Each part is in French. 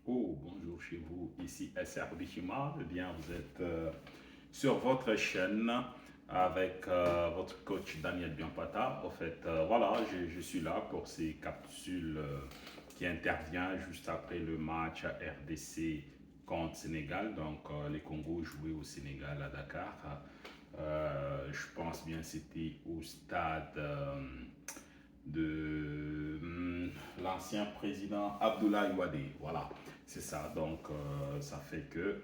Oh, bonjour chez vous, ici SR Bishima. Eh bien, vous êtes sur votre chaîne avec votre coach Daniel Biampata. Au fait, voilà, je suis là pour ces capsules qui interviennent juste après le match RDC contre Sénégal. Donc, les Congos jouaient au Sénégal à Dakar. Je pense bien c'était au stade de l'ancien président Abdoulaye Wade. Voilà, c'est ça. Donc, ça fait que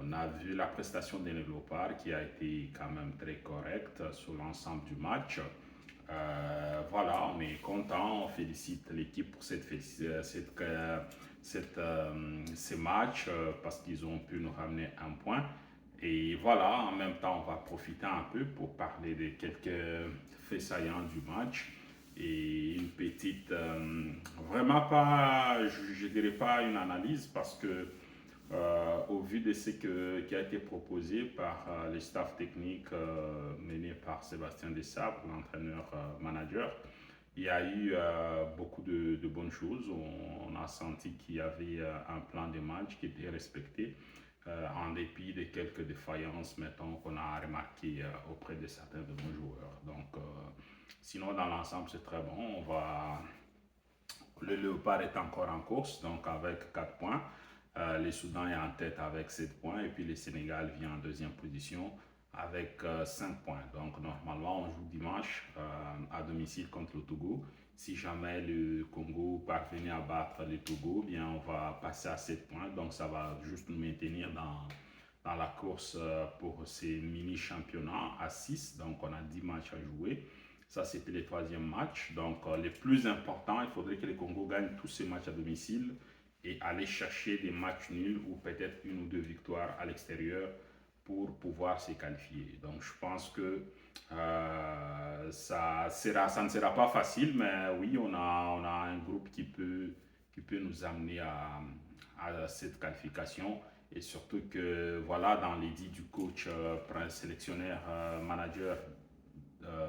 on a vu la prestation des Léopards qui a été quand même très correcte sur l'ensemble du match. Voilà, on est content, on félicite l'équipe pour ces matchs parce qu'ils ont pu nous ramener un point. Et voilà, en même temps, on va profiter un peu pour parler de quelques faits saillants du match et une petite, vraiment pas, je dirais pas une analyse parce que au vu de qui a été proposé par les staffs techniques menés par Sébastien Desabre, l'entraîneur-manager, il y a eu beaucoup de bonnes choses. On a senti qu'il y avait un plan de match qui était respecté en dépit de quelques défaillances, mettons, qu'on a remarquées auprès de certains de nos joueurs. Donc, sinon, dans l'ensemble, c'est très bon. Le Léopard est encore en course, donc avec 4 points. Les Soudan est en tête avec 7 points et puis le Sénégal vient en deuxième position avec 5 points. Donc normalement, on joue dimanche à domicile contre le Togo. Si jamais le Congo parvenait à battre le Togo, bien on va passer à 7 points. Donc ça va juste nous maintenir dans la course pour ces mini-championnats à 6. Donc on a 10 matchs à jouer. Ça, c'était le troisième match. Donc, les plus importants, il faudrait que le Congo gagne tous ses matchs à domicile et aller chercher des matchs nuls ou peut-être une ou deux victoires à l'extérieur pour pouvoir se qualifier. Donc, je pense que ça ne sera pas facile, mais oui, on a un groupe qui peut nous amener à cette qualification. Et surtout que, voilà, dans les dits du coach, sélectionneur, manager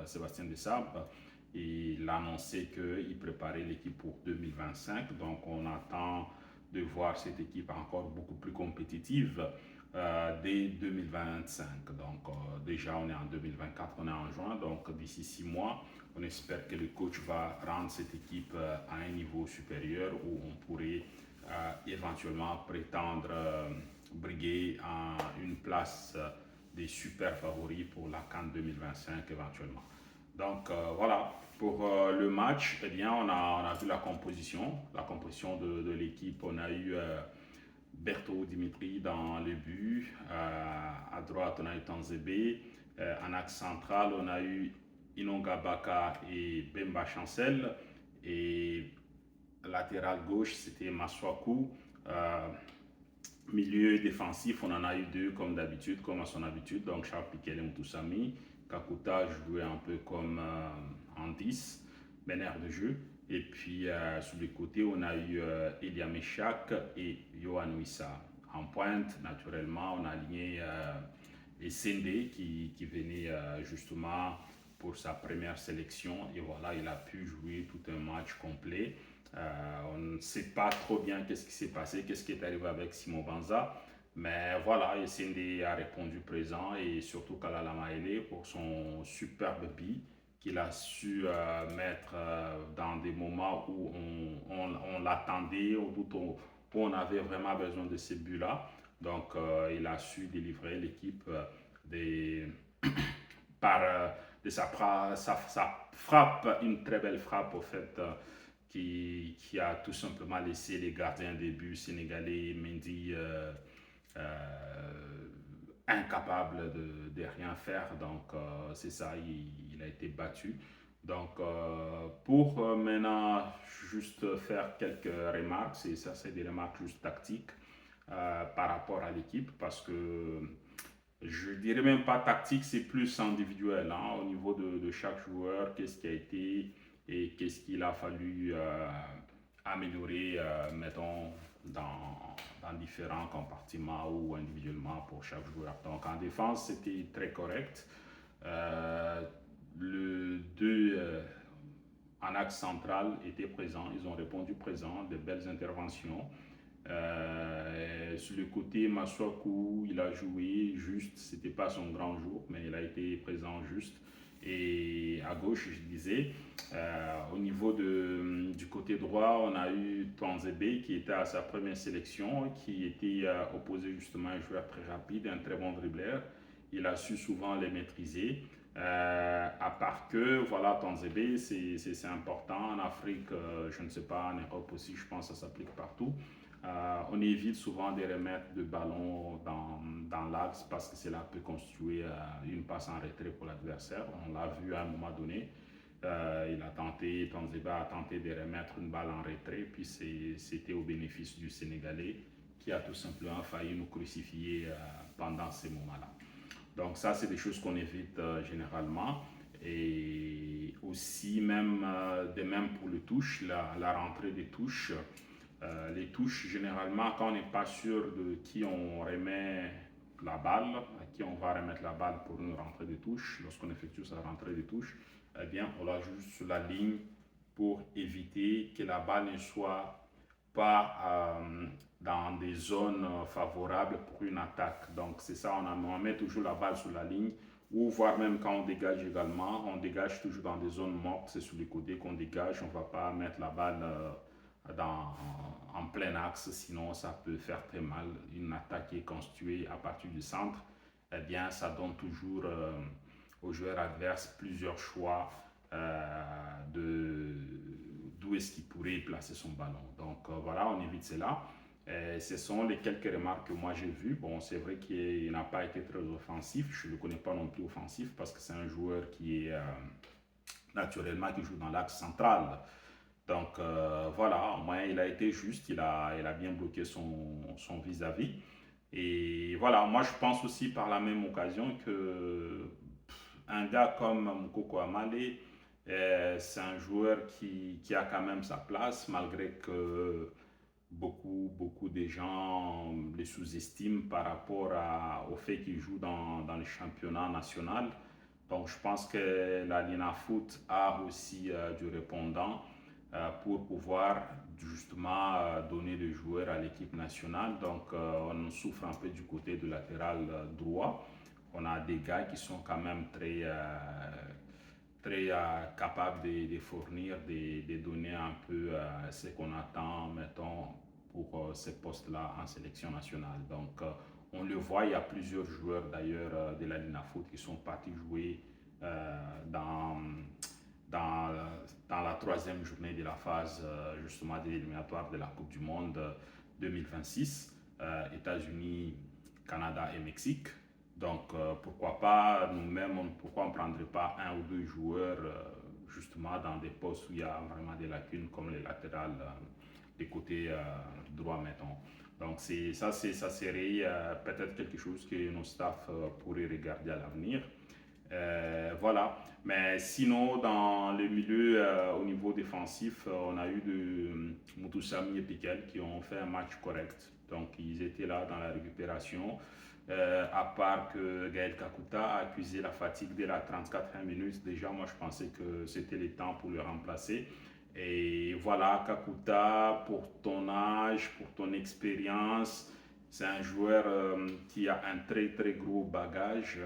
Sébastien Desabre, il a annoncé qu'il préparait l'équipe pour 2025. Donc, on attend de voir cette équipe encore beaucoup plus compétitive dès 2025. Donc, déjà, on est en 2024, on est en juin. Donc, d'ici 6 mois, on espère que le coach va rendre cette équipe à un niveau supérieur où on pourrait éventuellement prétendre briguer à une place des super favoris pour la CAN 2025 éventuellement. Donc voilà, pour le match, eh bien, on a vu la composition de l'équipe. On a eu Berto Dimitri dans le but, à droite on a eu Tanzebe, en axe central on a eu Inonga Baka et Bemba Chancel, et latéral gauche c'était Maswaku. Milieu défensif, on en a eu deux comme d'habitude, comme à son habitude. Donc Charles Piquet et Moussami. Kakuta jouait un peu comme en 10, meneur de jeu. Et puis sur les côtés, on a eu Elia Meshak et Johan Wissa. En pointe, naturellement, on a aligné Essende qui venait justement pour sa première sélection. Et voilà, il a pu jouer tout un match complet. On ne sait pas trop bien qu'est-ce qui s'est passé, qu'est-ce qui est arrivé avec Simon Banza. Mais voilà, Essende a répondu présent et surtout Kalala Maele pour son superbe bi qu'il a su mettre dans des moments où on l'attendait, où on avait vraiment besoin de ces buts-là. Donc, il a su délivrer l'équipe des, par de sa frappe, une très belle frappe au fait, qui a tout simplement laissé les gardiens des buts sénégalais, Mendy, incapable de rien faire. Donc, c'est ça, il a été battu. Donc, pour maintenant juste faire quelques remarques, et ça, c'est des remarques juste tactiques par rapport à l'équipe, parce que je dirais même pas tactique, c'est plus individuel hein, au niveau de chaque joueur, qu'est-ce qui a été et qu'est-ce qu'il a fallu améliorer, mettons, dans différents compartiments ou individuellement pour chaque joueur. Donc en défense, c'était très correct. Le 2 en axe central étaient présents, ils ont répondu présent, de belles interventions. Sur le côté, Masuaku, il a joué juste, c'était pas son grand jour, mais il a été présent juste. Et à gauche, je disais, au niveau du côté droit, on a eu Tanzebe qui était à sa première sélection, qui était opposé justement à un joueur très rapide, un très bon dribbleur. Il a su souvent les maîtriser. À part que, voilà, Tanzebe, c'est important. En Afrique, je ne sais pas, en Europe aussi, je pense que ça s'applique partout. On évite souvent de remettre le ballon dans l'axe parce que cela peut constituer une passe en retrait pour l'adversaire. On l'a vu à un moment donné. Tanzeba a tenté de remettre une balle en retrait, puis c'était au bénéfice du Sénégalais qui a tout simplement failli nous crucifier pendant ces moments-là. Donc ça, c'est des choses qu'on évite généralement. Et aussi, même pour le touche, la rentrée des touches. Les touches, généralement, quand on n'est pas sûr de qui on remet la balle, à qui on va remettre la balle pour une rentrée de touche, lorsqu'on effectue sa rentrée de touche, eh bien, on la joue sur la ligne pour éviter que la balle ne soit pas dans des zones favorables pour une attaque. Donc, c'est ça, on met toujours la balle sur la ligne, ou voire même quand on dégage également, on dégage toujours dans des zones mortes, c'est sur les côtés qu'on dégage, on ne va pas mettre la balle en plein axe, sinon ça peut faire très mal. Une attaque qui est constituée à partir du centre, eh bien, ça donne toujours aux joueurs adverses plusieurs choix d'où est-ce qu'il pourrait placer son ballon. Donc voilà, on évite cela. Ce sont les quelques remarques que moi j'ai vues. Bon, c'est vrai qu'il n'a pas été très offensif. Je ne le connais pas non plus offensif parce que c'est un joueur qui est naturellement qui joue dans l'axe central. Donc voilà, au moins il a été juste, il a bien bloqué son vis-à-vis. Et voilà, moi je pense aussi par la même occasion que un gars comme Moukoko Amale, c'est un joueur qui a quand même sa place, malgré que beaucoup de gens le sous-estiment par rapport au fait qu'il joue dans le championnat national. Donc je pense que la Lina Foot a aussi du répondant pour pouvoir justement donner le joueur à l'équipe nationale. Donc on souffre un peu du côté du latéral droit. On a des gars qui sont quand même très capables de fournir des données un peu ce qu'on attend, mettons, pour ces postes-là en sélection nationale. Donc on le voit, il y a plusieurs joueurs d'ailleurs de la Lina Foot qui sont partis jouer dans la troisième journée de la phase justement de l'éliminatoire de la Coupe du Monde 2026, États-Unis, Canada et Mexique. Donc pourquoi pas nous-mêmes, pourquoi on ne prendrait pas un ou deux joueurs justement dans des postes où il y a vraiment des lacunes comme les latérales, des côtés droits mettons. Donc ça serait peut-être quelque chose que nos staffs pourraient regarder à l'avenir. Voilà. Mais sinon, dans le milieu, au niveau défensif, on a eu de Mutusami et Piquel qui ont fait un match correct. Donc, ils étaient là dans la récupération. À part que Gaël Kakuta a accusé la fatigue dès la 34e minute. Déjà, moi, je pensais que c'était le temps pour le remplacer. Et voilà, Kakuta, pour ton âge, pour ton expérience, c'est un joueur qui a un très gros bagage.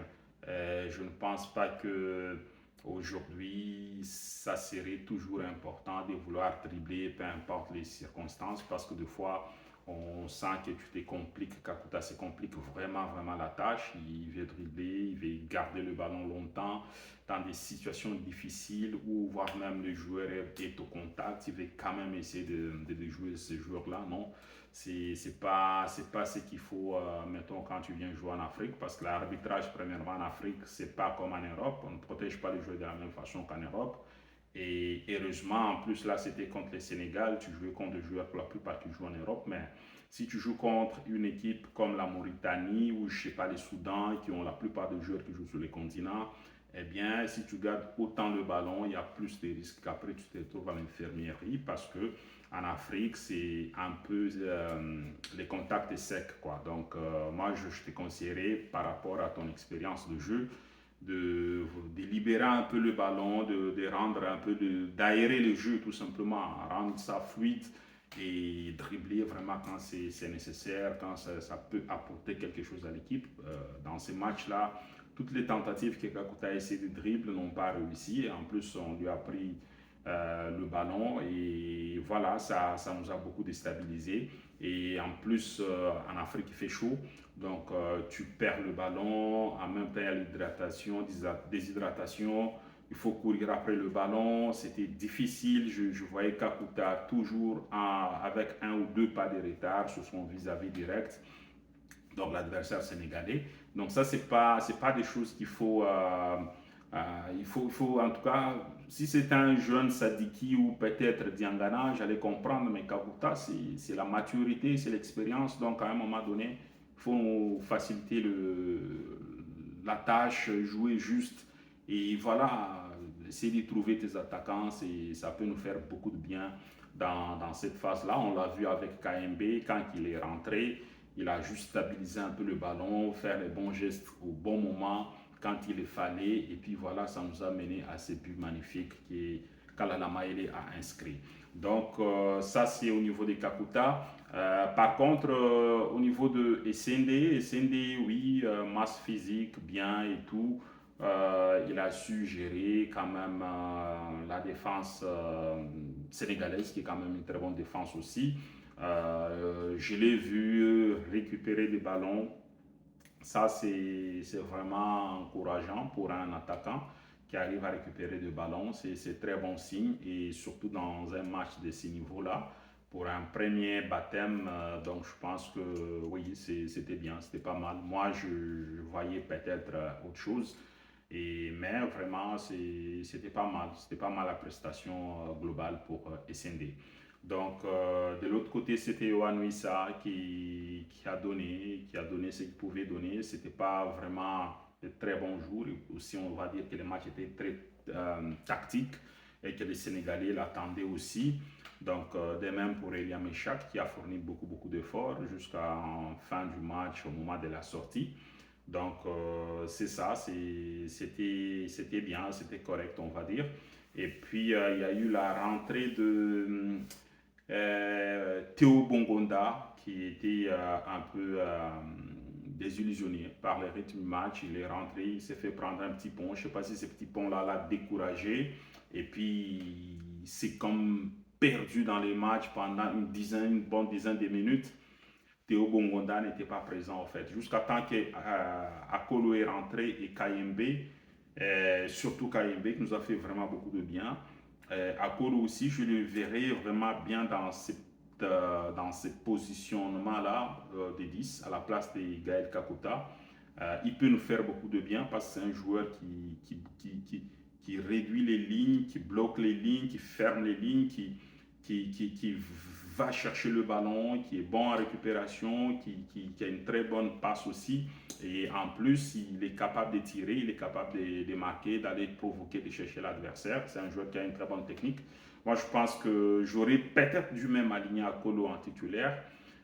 Je ne pense pas que aujourd'hui ça serait toujours important de vouloir dribbler, peu importe les circonstances, parce que des fois on sent que tu te compliques, Kakuta se complique vraiment la tâche. Il veut dribbler, il veut garder le ballon longtemps dans des situations difficiles ou voire même le joueur est au contact, il veut quand même essayer de jouer ce joueur-là. Non, c'est pas ce qu'il faut, mettons, quand tu viens jouer en Afrique, parce que l'arbitrage, premièrement, en Afrique, c'est pas comme en Europe. On ne protège pas les joueurs de la même façon qu'en Europe. Et heureusement, en plus, là, c'était contre le Sénégal. Tu jouais contre des joueurs pour la plupart qui jouent en Europe. Mais si tu joues contre une équipe comme la Mauritanie ou, je sais pas, les Soudans, qui ont la plupart des joueurs qui jouent sur les continents, eh bien, si tu gardes autant le ballon, il y a plus de risques qu'après tu te retrouves à l'infirmerie parce que en Afrique, c'est un peu les contacts secs, quoi. Donc, moi, je te conseillerais par rapport à ton expérience de jeu de libérer un peu le ballon, de rendre un peu, d'aérer le jeu tout simplement, rendre ça fluide et dribbler vraiment quand c'est nécessaire, quand ça peut apporter quelque chose à l'équipe. Dans ces matchs-là, toutes les tentatives que Kakuta a essayé de dribbler n'ont pas réussi. En plus, on lui a pris le ballon et voilà, ça nous a beaucoup déstabilisé. Et en plus, en Afrique, il fait chaud. Donc, tu perds le ballon. En même temps, il y a l'hydratation, déshydratation. Il faut courir après le ballon. C'était difficile. Je voyais Kakuta toujours avec un ou deux pas de retard sur son vis-à-vis direct. Donc, l'adversaire sénégalais. Donc, ça, c'est pas des choses qu'il faut. Il faut, en tout cas, si c'est un jeune Sadiki ou peut-être Diangana, j'allais comprendre, mais Kakuta, c'est la maturité, c'est l'expérience. Donc, à un moment donné, il faut faciliter la tâche, jouer juste. Et voilà, essayer de trouver tes attaquants, ça peut nous faire beaucoup de bien dans cette phase-là. On l'a vu avec KMB quand il est rentré. Il a juste stabilisé un peu le ballon, faire les bons gestes au bon moment quand il le fallait. Et puis voilà, ça nous a mené à ce but magnifique qu'Alala Maele a inscrit. Donc ça c'est au niveau des Kakuta. Par contre, au niveau de Essende, oui, masse physique, bien et tout. Il a su gérer quand même la défense sénégalaise, qui est quand même une très bonne défense aussi. Je l'ai vu récupérer des ballons. Ça, c'est vraiment encourageant pour un attaquant qui arrive à récupérer des ballons. C'est très bon signe et surtout dans un match de ce niveau-là. Pour un premier baptême, donc je pense que oui, c'était bien, c'était pas mal. Moi, je voyais peut-être autre chose, mais vraiment, c'était pas mal la prestation globale pour SND. Donc, de l'autre côté, c'était Yohan Wissa qui a donné ce qu'il pouvait donner. C'était pas vraiment de très bons jours. Aussi, on va dire que le match était très tactique et que les Sénégalais l'attendaient aussi. Donc, de même pour Elia Meshak qui a fourni beaucoup d'efforts jusqu'à fin du match au moment de la sortie. Donc, c'est ça, c'était bien, c'était correct, on va dire. Et puis, il y a eu la rentrée de Théo Bongonda, qui était un peu désillusionné par le rythme du match. Il est rentré, il s'est fait prendre un petit pont. Je ne sais pas si ce petit pont-là l'a découragé. Et puis, c'est comme perdu dans les matchs pendant une bonne dizaine de minutes. Théo Bongonda n'était pas présent en fait. Jusqu'à temps qu'Akolo est rentré et Kayembe, surtout Kayembe qui nous a fait vraiment beaucoup de bien. Akolo aussi, je le verrai vraiment bien dans ce positionnement-là de 10 à la place de Gaël Kakuta. Il peut nous faire beaucoup de bien parce que c'est un joueur qui réduit les lignes, qui bloque les lignes, qui ferme les lignes, qui va chercher le ballon, qui est bon en récupération, qui a une très bonne passe aussi. Et en plus, il est capable de tirer, il est capable de marquer, d'aller provoquer, de chercher l'adversaire. C'est un joueur qui a une très bonne technique. Moi, je pense que j'aurais peut-être dû même aligner Akolo en titulaire.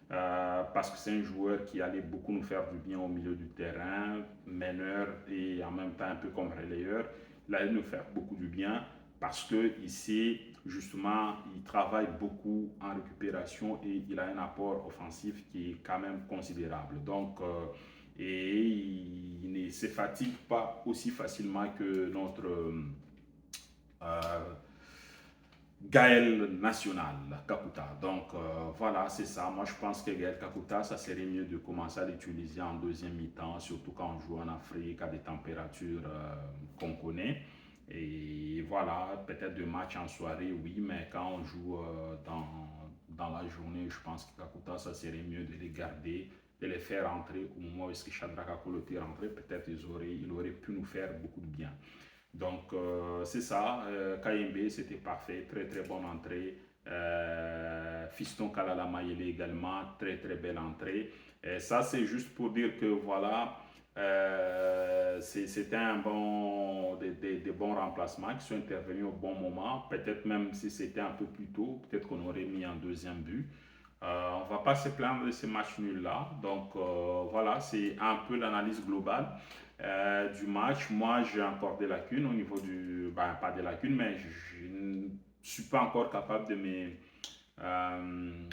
Parce que c'est un joueur qui allait beaucoup nous faire du bien au milieu du terrain, meneur et en même temps un peu comme relayeur. Il allait nous faire beaucoup du bien parce qu'il sait justement, il travaille beaucoup en récupération et il a un apport offensif qui est quand même considérable. Donc, et il ne se fatigue pas aussi facilement que notre Gaël National, Kakuta. Donc voilà, c'est ça. Moi, je pense que Gaël Kakuta, ça serait mieux de commencer à l'utiliser en deuxième mi-temps, surtout quand on joue en Afrique à des températures qu'on connaît. Et voilà, peut-être deux matchs en soirée, oui, mais quand on joue dans la journée, je pense que Kakuta, ça serait mieux de les garder, de les faire rentrer au moment où est-ce que Shadraka Kolote est rentré. Peut-être il aurait pu nous faire beaucoup de bien. Donc, c'est ça. KMB, c'était parfait. Très bonne entrée. Fiston Kalala Mayele également. Très belle entrée. Et ça, c'est juste pour dire que voilà, c'était des bons remplacements qui sont intervenus au bon moment. Peut-être même si c'était un peu plus tôt, peut-être qu'on aurait mis un deuxième but. On ne va pas se plaindre de ces matchs nuls-là. Donc voilà, c'est un peu l'analyse globale du match. Moi, j'ai encore des lacunes au niveau du... Ben, pas des lacunes, mais je ne suis pas encore capable de me euh,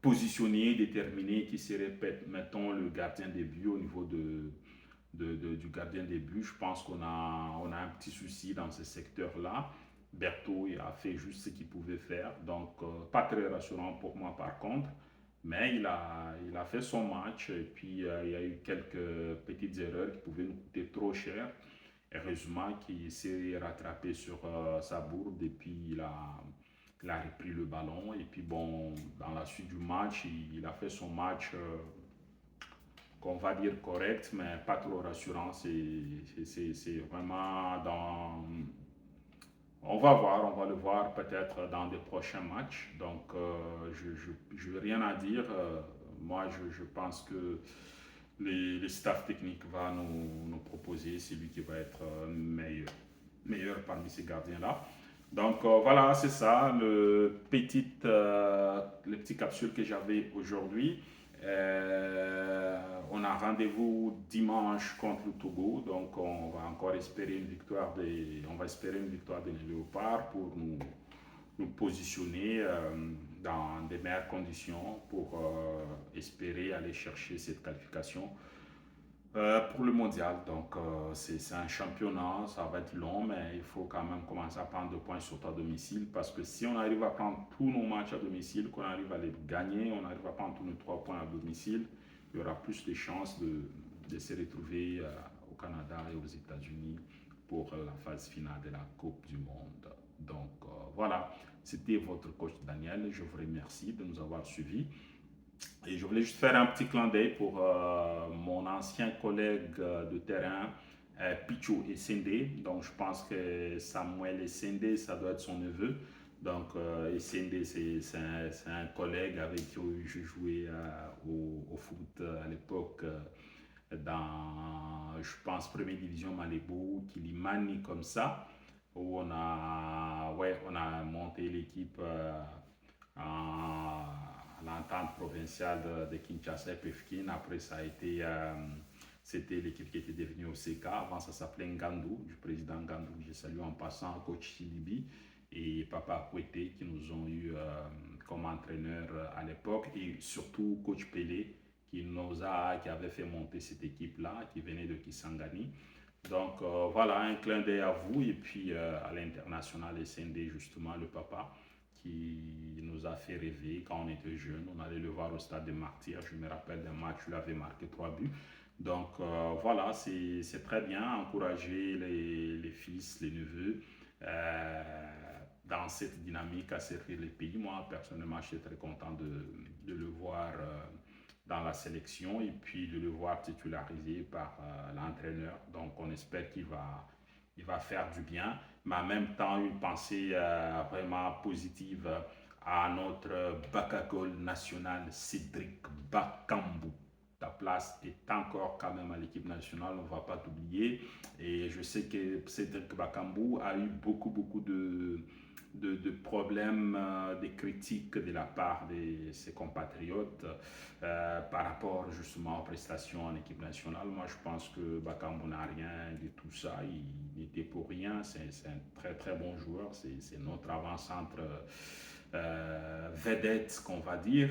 positionner, déterminer qui serait, mettons, le gardien des buts au niveau du gardien des buts. Je pense qu'on a un petit souci dans ce secteur-là. Berthaud il a fait juste ce qu'il pouvait faire, donc pas très rassurant pour moi par contre, mais il a fait son match et puis il y a eu quelques petites erreurs qui pouvaient nous coûter trop cher. Heureusement qu'il s'est rattrapé sur sa bourde et puis il a repris le ballon. Et puis bon, dans la suite du match, il a fait son match qu'on va dire correct, mais pas trop rassurant. C'est vraiment dans... on va le voir peut-être dans des prochains matchs. Donc, je n'ai rien à dire. Moi, je pense que les staff techniques va nous proposer celui qui va être meilleur parmi ces gardiens-là. Donc voilà, c'est ça, les petites capsules que j'avais aujourd'hui. On a rendez-vous dimanche contre le Togo, donc on va encore espérer on va espérer une victoire des Léopards pour nous positionner dans des meilleures conditions pour espérer aller chercher cette qualification pour le mondial. Donc, c'est un championnat, ça va être long, mais il faut quand même commencer à prendre 2 points surtout à domicile parce que si on arrive à prendre tous nos matchs à domicile, qu'on arrive à les gagner, on arrive à prendre tous nos 3 points à domicile, il y aura plus de chances de se retrouver au Canada et aux États-Unis pour la phase finale de la Coupe du Monde. Donc, voilà, c'était votre coach Daniel. Je vous remercie de nous avoir suivis. Et je voulais juste faire un petit clin d'œil pour mon ancien collègue de terrain, Picho Essende. Donc, je pense que Samuel Essende, ça doit être son neveu. Donc, Essende, c'est un collègue avec qui je jouais au foot à l'époque dans, je pense, première division Malibu, Kilimani, comme ça, où on a monté l'équipe à l'entente provinciale de Kinshasa et Pefkin. Après, c'était l'équipe qui était devenue OCK. Avant, ça s'appelait Ngandou, du président Ngandou. Je salue en passant coach Silibi et Papa Kouete qui nous ont eu comme entraîneur à l'époque, et surtout coach Pelé qui avait fait monter cette équipe-là, qui venait de Kisangani. Donc voilà, un clin d'œil à vous et puis à l'international SND, justement, le papa qui nous a fait rêver quand on était jeune. On allait le voir au stade de Martyrs. Je me rappelle d'un match où il avait marqué 3 buts. Donc voilà, c'est très bien. Encourager les fils, les neveux dans cette dynamique à servir les pays. Moi, personnellement, je suis très content de le voir dans la sélection et puis de le voir titularisé par l'entraîneur. Donc, on espère qu'il va faire du bien, mais en même temps, une pensée vraiment positive à notre Bakagol national, Cédric Bakambu. Ta place est encore quand même à l'équipe nationale, on ne va pas t'oublier. Et je sais que Cédric Bakambu a eu beaucoup, beaucoup de problèmes, de critiques de la part de ses compatriotes par rapport justement aux prestations en équipe nationale. Moi, je pense que Bakambu n'a rien de tout ça. Il n'était pour rien. C'est un très très bon joueur. C'est notre avant-centre vedette, qu'on va dire.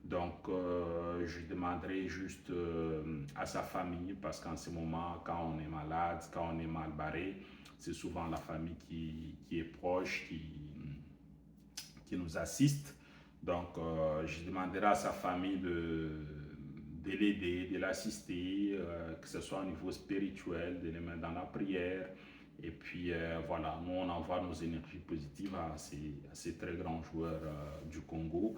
Donc, je demanderai juste à sa famille, parce qu'en ce moment, quand on est malade, quand on est mal barré, c'est souvent la famille qui est proche, qui nous assiste. Donc, je demanderai à sa famille de l'aider, de l'assister, que ce soit au niveau spirituel, de les mettre dans la prière. Et puis voilà, nous on envoie nos énergies positives à ces très grands joueurs du Congo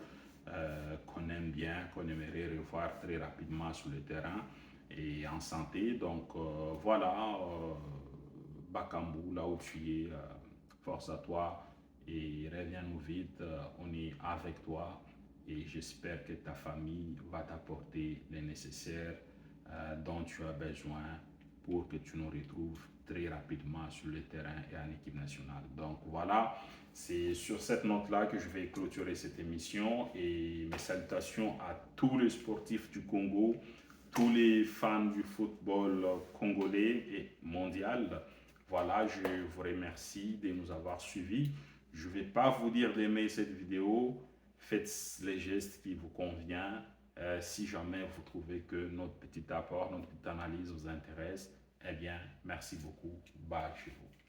qu'on aime bien, qu'on aimerait revoir très rapidement sur le terrain et en santé. Donc voilà, Bakambu, là où tu es, force à toi et reviens-nous vite, on est avec toi et j'espère que ta famille va t'apporter les nécessaires dont tu as besoin pour que tu nous retrouves très rapidement sur le terrain et en équipe nationale. Donc voilà, c'est sur cette note-là que je vais clôturer cette émission et mes salutations à tous les sportifs du Congo, tous les fans du football congolais et mondial. Voilà, je vous remercie de nous avoir suivis. Je ne vais pas vous dire d'aimer cette vidéo. Faites les gestes qui vous conviennent. Si jamais vous trouvez que notre petit apport, notre petite analyse vous intéresse, eh bien, merci beaucoup. Bye chez vous.